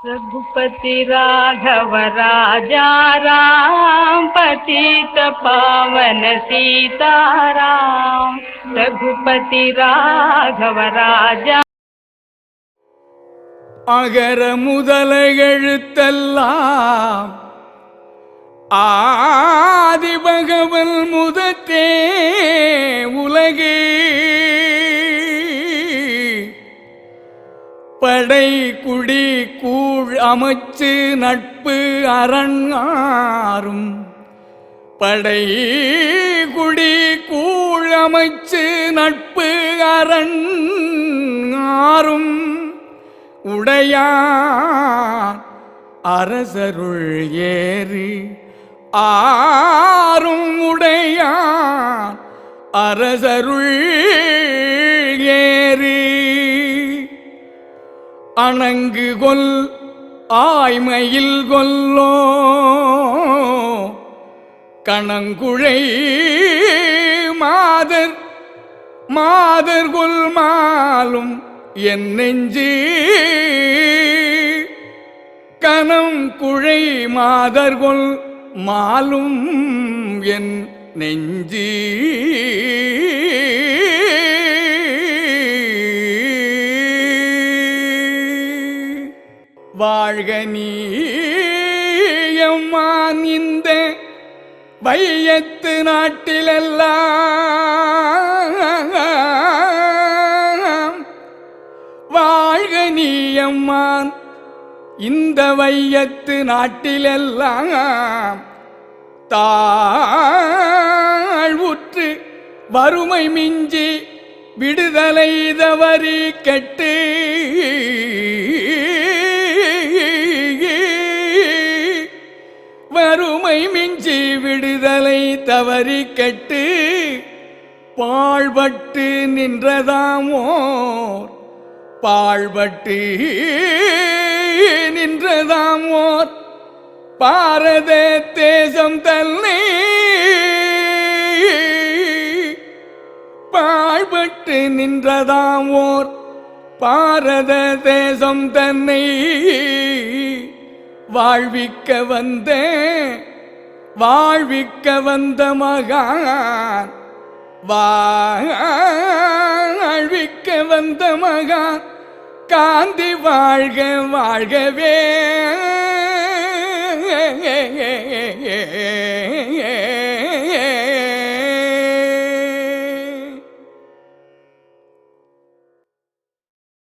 रघुपति राघव राजा राम पतित पावन सीताराम। रघुपति राघव राजा அகர முதல எழுத்தெல்லாம் ஆதி பகவன் முதற்றே உலகு படை குடி கூழ் அமைச்சு நட்பு அரண்யாரும் படை குடி கூழ் அமைச்சு நட்பு அரண்யாரும் உடையார் அரசருள் ஏறு ஆரும் உடையார் அரசருள் ஏறு அணங்கு கொல் ஆய்மையில் கொல்லோ கணங்குழை மாதர் மாதர் கொல் மாலும் என் நெஞ்சு கனம் குழை மாதர்கொள் மாலும் என் நெஞ்சு வாழ்க நீயம்மான் இந்த வையத்து நாட்டிலெல்லாம் வாழ்க நீயம்மான் இந்த வையத்து நாட்டிலெல்லாம் தாழ்வுற்று வறுமை மிஞ்சி விடுதலை தவறி கெட்டு வறுமை மிஞ்சி விடுதலை தவறி கெட்டு பாழ்பட்டு நின்றதாமோர் பாழ்பட்டு நின்றதாமோர் பாரத தேசம் தன்னை பாழ்பட்டு நின்றதாமோர் பாரத தேசம் தன்னை வாழ்விக்க வந்த மகான் வாழ்விக்க வந்த மகான் காந்தி வாழ்க வாழ்கவே